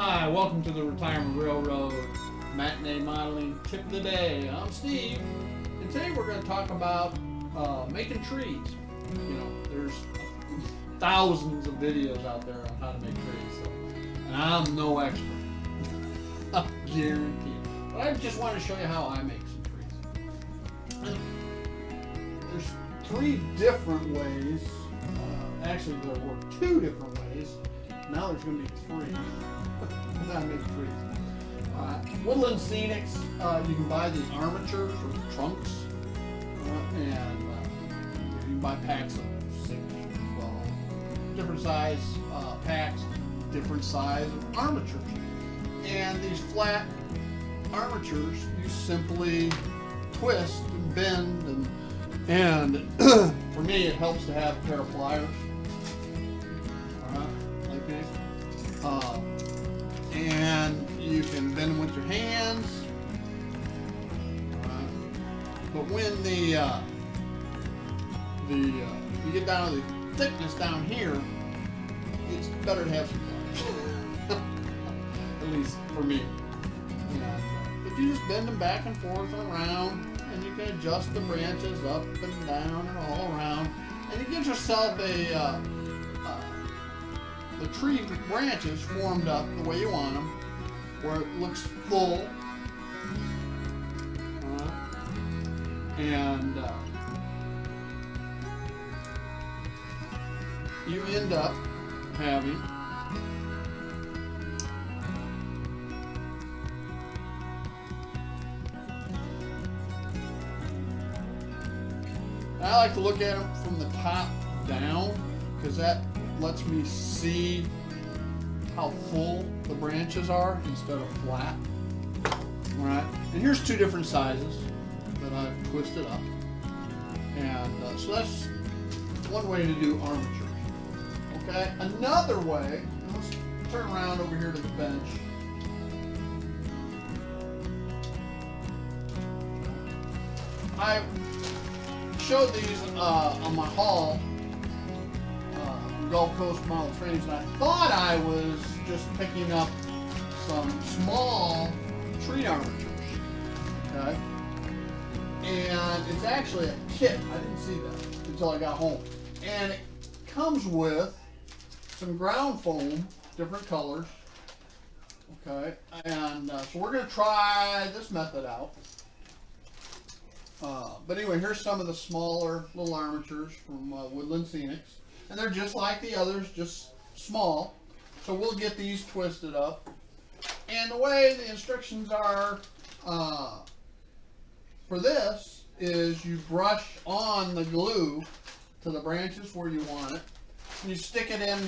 Hi, welcome to the Retirement Railroad Matinee Modeling Tip of the Day. I'm Steve, and today we're going to talk about making trees. You know, there's thousands of videos out there on how to make trees, so, and I'm no expert. I guarantee it. But I just want to show you how I make some trees. And there's three different ways. Actually, there were two different ways. Now there's going to be three. How to make trees. Woodland Scenics, you can buy these armatures or trunks, and you can buy packs of 6, 12, different size packs, different size of armatures. And these flat armatures, you simply twist and bend, and for me, it helps to have a pair of pliers, like these. And you can bend them with your hands. But when you get down to the thickness down here, it's better to have some pliers. At least for me. But you just bend them back and forth and around, and you can adjust the branches up and down and all around, and you get yourself the tree branches formed up the way you want them, where it looks full, and you end up having I like to look at them from the top down, because that lets me see how full the branches are instead of flat. Alright, and here's two different sizes that I've twisted up. And so that's one way to do armatures. Okay, another way, let's turn around over here to the bench. I showed these on my haul, Gulf Coast Model Trains, and I thought I was just picking up some small tree armatures, okay? And it's actually a kit. I didn't see that until I got home. And it comes with some ground foam, different colors, okay? And so we're going to try this method out. But anyway, here's some of the smaller little armatures from Woodland Scenics. And they're just like the others, just small. So we'll get these twisted up. And the way the instructions are for this is you brush on the glue to the branches where you want it. And you stick them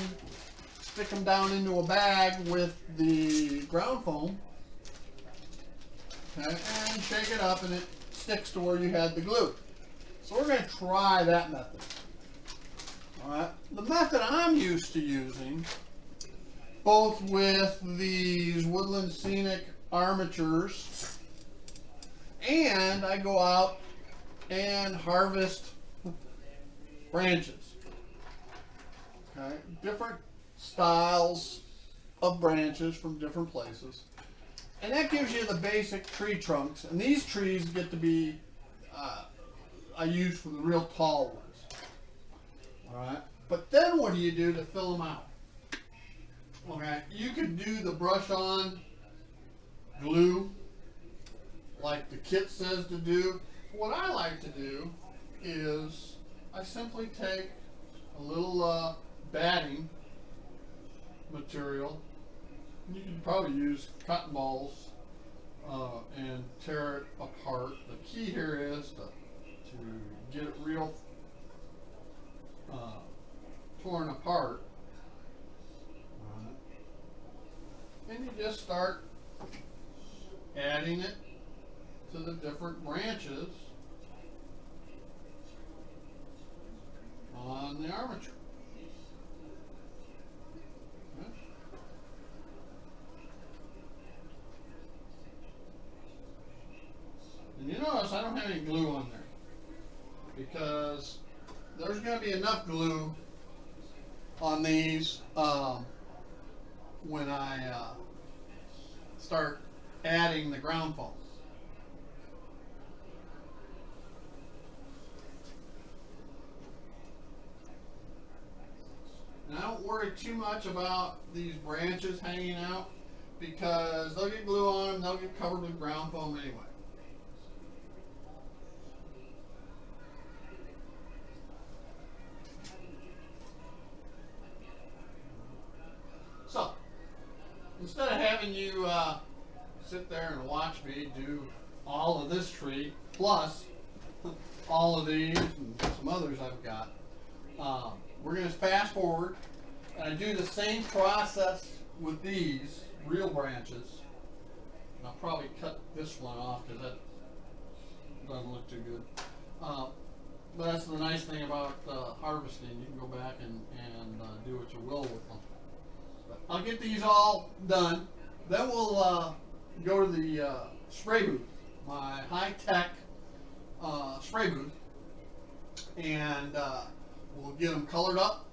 down into a bag with the ground foam. Okay, and shake it up, and it sticks to where you had the glue. So we're going to try that method. Alright, the method I'm used to using, both with these Woodland Scenic armatures, and I go out and harvest branches. Okay, different styles of branches from different places. And that gives you the basic tree trunks. And these trees get to be, I use for the real tall ones. Alright, but then what do you do to fill them out? Okay, you could do the brush on glue like the kit says to do. What I like to do is I simply take a little batting material. You can probably use cotton balls and tear it apart. The key here is to get it real torn apart. And you just start adding it to the different branches on the armature. Okay. And you notice I don't have any glue on there, because there's going to be enough glue on these when I start adding the ground foam. And I don't worry too much about these branches hanging out because they'll get glue on them, they'll get covered with ground foam anyway. So, instead of having you sit there and watch me do all of this tree, plus all of these and some others I've got, we're going to fast forward. And I do the same process with these real branches. And I'll probably cut this one off because that doesn't look too good. But that's the nice thing about harvesting. You can go back and do what you will with them. But I'll get these all done. Then we'll go to the spray booth, my high-tech spray booth, and we'll get them colored up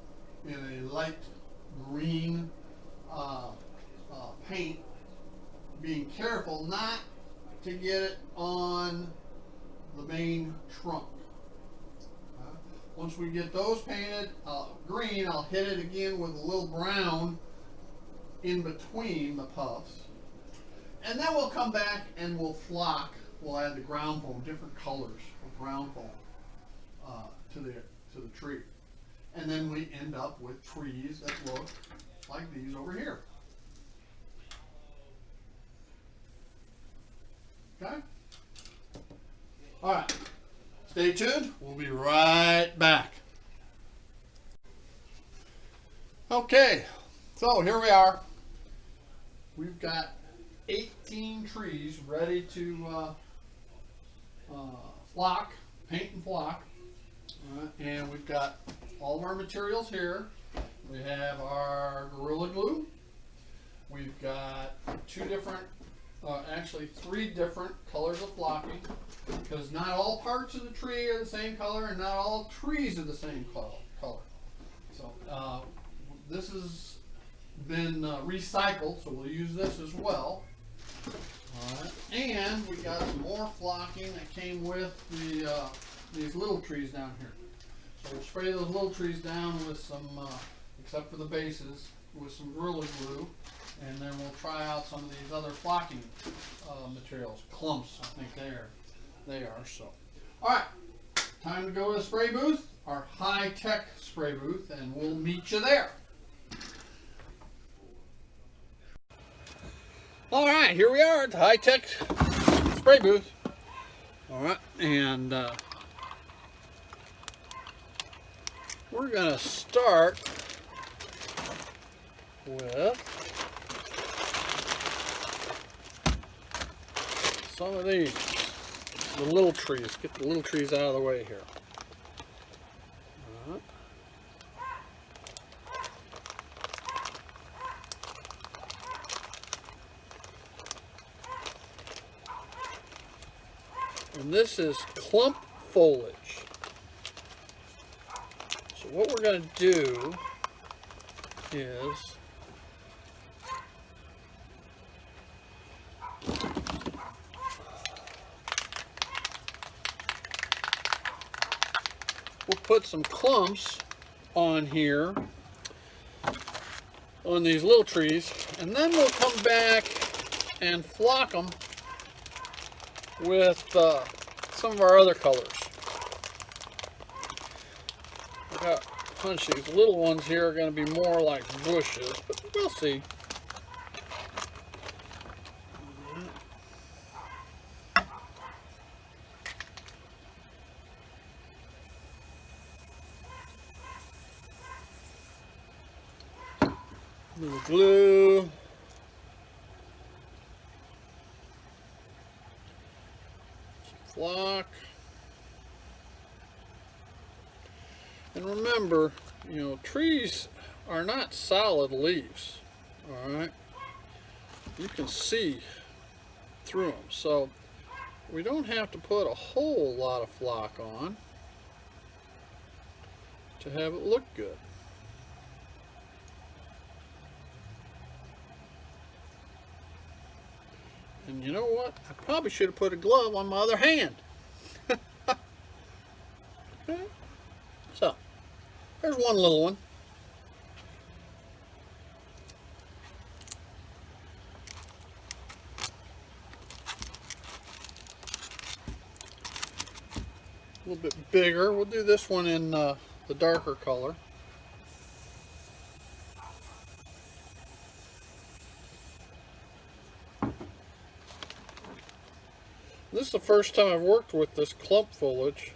in a light green paint, being careful not to get it on the main trunk. Once we get those painted green, I'll hit it again with a little brown in between the puffs, and then we'll come back and we'll flock. We'll add the ground foam, different colors of ground foam to the tree, and then we end up with trees that look like these over here. Okay. All right. Stay tuned. We'll be right back. Okay. So here we are. We've got 18 trees ready to flock, paint and flock. And we've got all of our materials here. We have our Gorilla Glue. We've got actually three different colors of flocking, because not all parts of the tree are the same color and not all trees are the same color. So this has been recycled, so we'll use this as well. Alright, and we got some more flocking that came with these little trees down here. So we'll spray those little trees down with some, except for the bases, with some Gorilla Glue, and then we'll try out some of these other flocking materials. Clumps, I think they are. So, alright, time to go to the spray booth, our high-tech spray booth, and we'll meet you there. All right, here we are at the high-tech spray booth. All right, and we're gonna start with some of these, the little trees. Get the little trees out of the way here. All right. And this is clump foliage. So what we're going to do is we'll put some clumps on here on these little trees, and then we'll come back and flock them with some of our other colors. I got a hunch these little ones here are going to be more like bushes, but we'll see. Little glue. Flock. And remember, you know, trees are not solid leaves. All right, you can see through them, so we don't have to put a whole lot of flock on to have it look good. And you know what? I probably should have put a glove on my other hand. So, there's one little one. A little bit bigger. We'll do this one in the darker color. This is the first time I've worked with this clump foliage.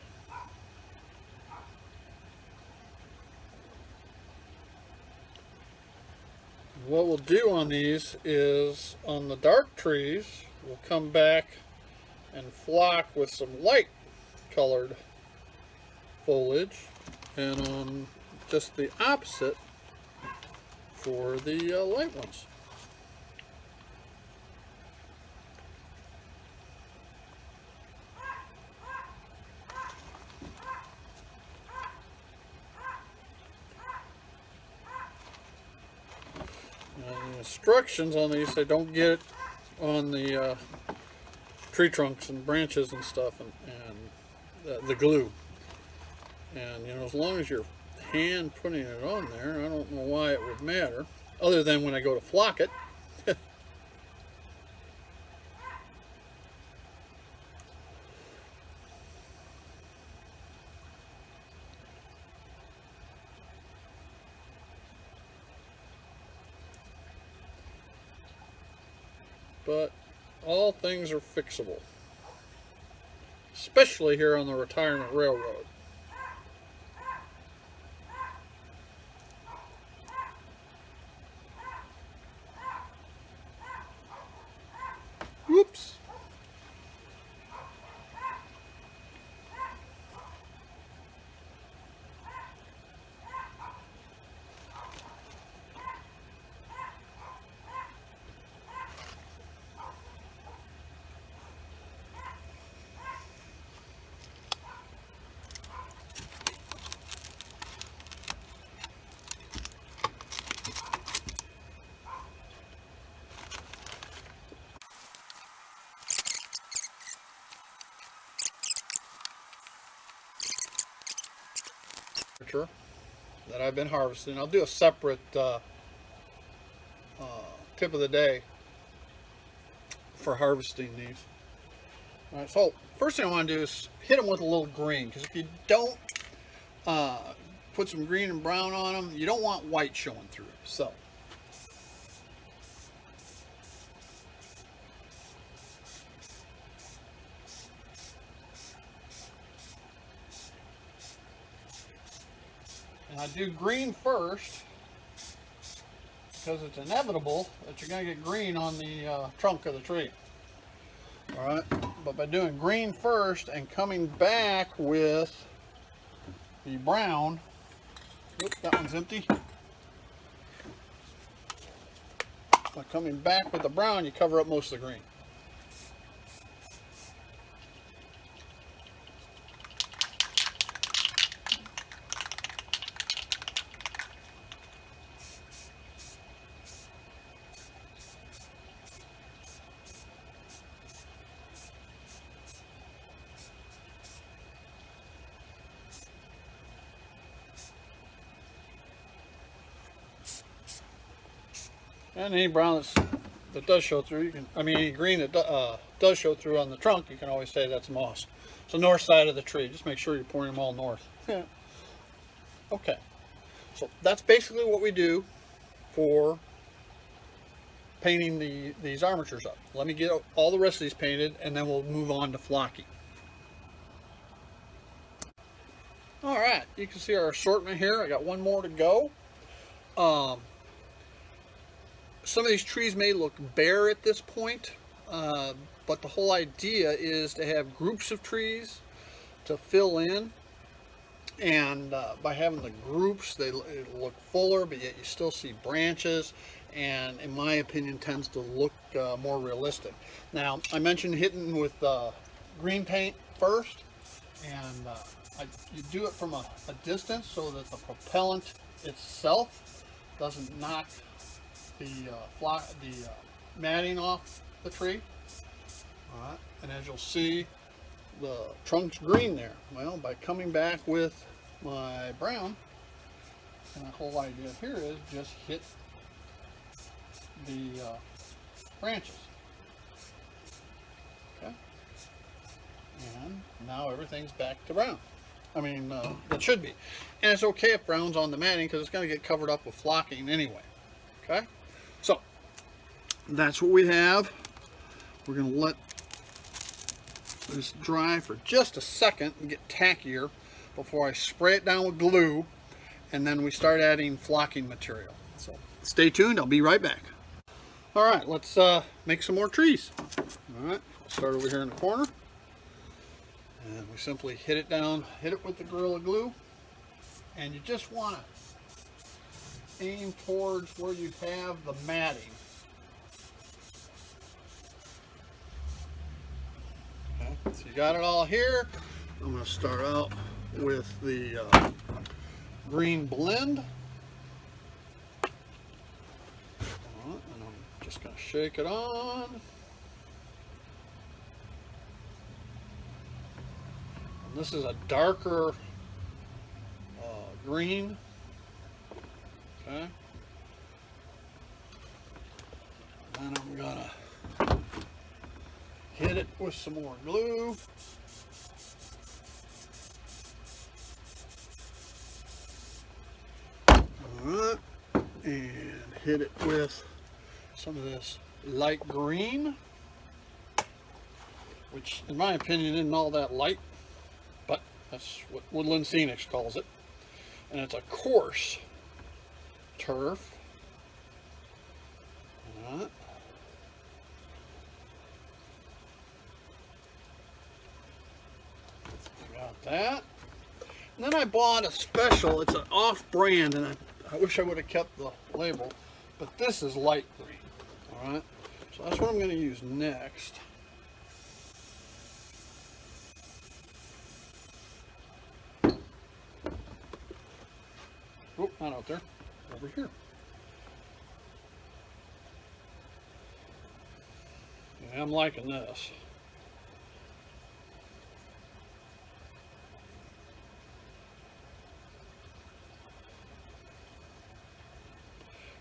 What we'll do on these is, on the dark trees, we'll come back and flock with some light colored foliage, and on just the opposite for the light ones. The instructions on these, they don't get it on the tree trunks and branches and stuff, and the glue. And you know, as long as your hand putting it on there, I don't know why it would matter, other than when I go to flock it. But all things are fixable, especially here on the retirement railroad. Whoops. That I've been harvesting. I'll do a separate tip of the day for harvesting these. All right, so first thing I want to do is hit them with a little green, because if you don't put some green and brown on them, you don't want white showing through. So and I do green first, because it's inevitable that you're going to get green on the trunk of the tree. Alright, but by doing green first and coming back with the brown, oops, that one's empty. By coming back with the brown, you cover up most of the green. And any brown that does show through, you can, I mean any green that does show through on the trunk, you can always say that's moss. It's the north side of the tree. Just make sure you're pouring them all north. Okay, so that's basically what we do for painting these armatures up. Let me get all the rest of these painted, and then we'll move on to flocking. All right, you can see our assortment here. I got one more to go. Some of these trees may look bare at this point, but the whole idea is to have groups of trees to fill in, and by having the groups, they look fuller, but yet you still see branches, and in my opinion tends to look more realistic. Now, I mentioned hitting with green paint first, and you do it from a distance so that the propellant itself doesn't knock the matting off the tree. Alright, and as you'll see, the trunk's green there. Well, by coming back with my brown, and the whole idea here is just hit the branches. Okay, and now everything's back to brown. I mean, that should be. And it's okay if brown's on the matting because it's going to get covered up with flocking anyway. Okay, so that's what we have. We're going to let this dry for just a second and get tackier before I spray it down with glue, and then we start adding flocking material. So stay tuned, I'll be right back. All right, let's make some more trees. All right, start over here in the corner, and we simply hit it down, hit it with the Gorilla Glue, and you just want to aim towards where you have the matting. Okay, so you got it all here. I'm going to start out with the green blend. And I'm just going to shake it on. And this is a darker green. Okay. And then I'm going to hit it with some more glue. Alright, and hit it with some of this light green, which in my opinion isn't all that light, but that's what Woodland Scenics calls it. And it's a coarse turf. Alright. Got that. And then I bought a special, it's an off-brand, and I wish I would have kept the label, but this is light green. Alright, so that's what I'm going to use next. Oh, not out there, over here. Yeah, I'm liking this.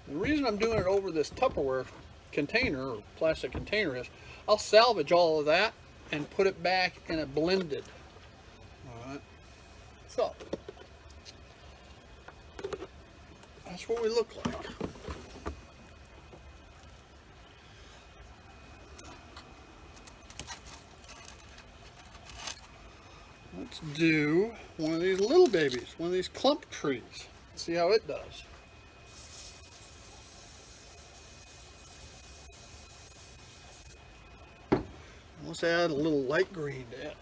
The reason I'm doing it over this Tupperware container or plastic container is I'll salvage all of that and put it back in a blended. Alright, so that's what we look like. Let's do one of these little babies, one of these clump trees. See how it does. Let's add a little light green to it.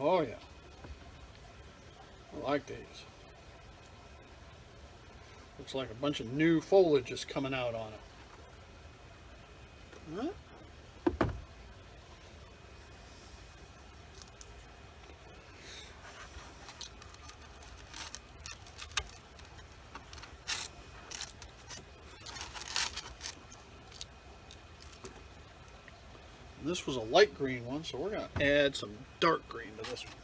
Oh yeah, I like these. Looks like a bunch of new foliage is coming out on it. All right. This was a light green one, so we're going to add some dark green to this one.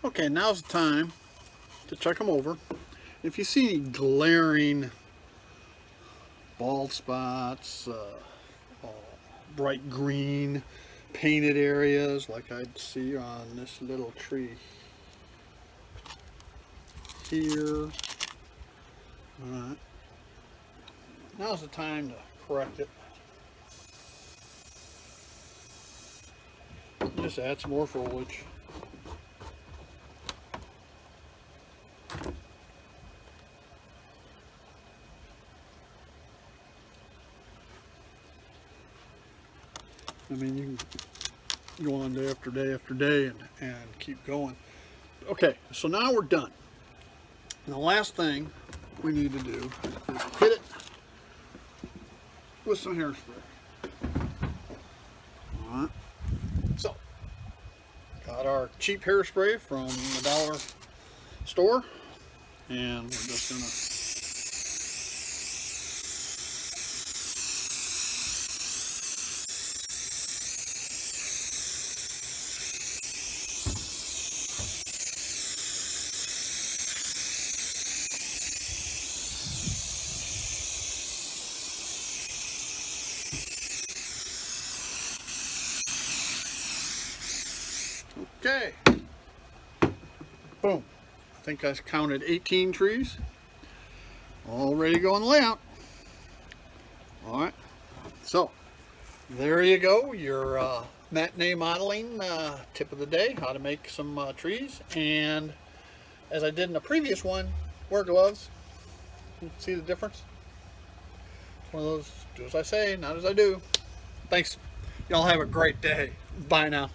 Okay, now's the time to check them over. If you see any glaring bald spots, bright green painted areas like I'd see on this little tree here, alright, now's the time to correct it. Just add some more foliage. I mean, you can go on day after day after day and keep going. Okay, so now we're done. And the last thing we need to do is hit it with some hairspray. Alright, so got our cheap hairspray from the dollar store, and we're just gonna okay. Boom. I think I counted 18 trees. All ready to go on the layout. Alright. So, there you go. Your matinee modeling tip of the day. How to make some trees. And as I did in the previous one, wear gloves. See the difference? It's one of those, do as I say, not as I do. Thanks. Y'all have a great day. Bye now.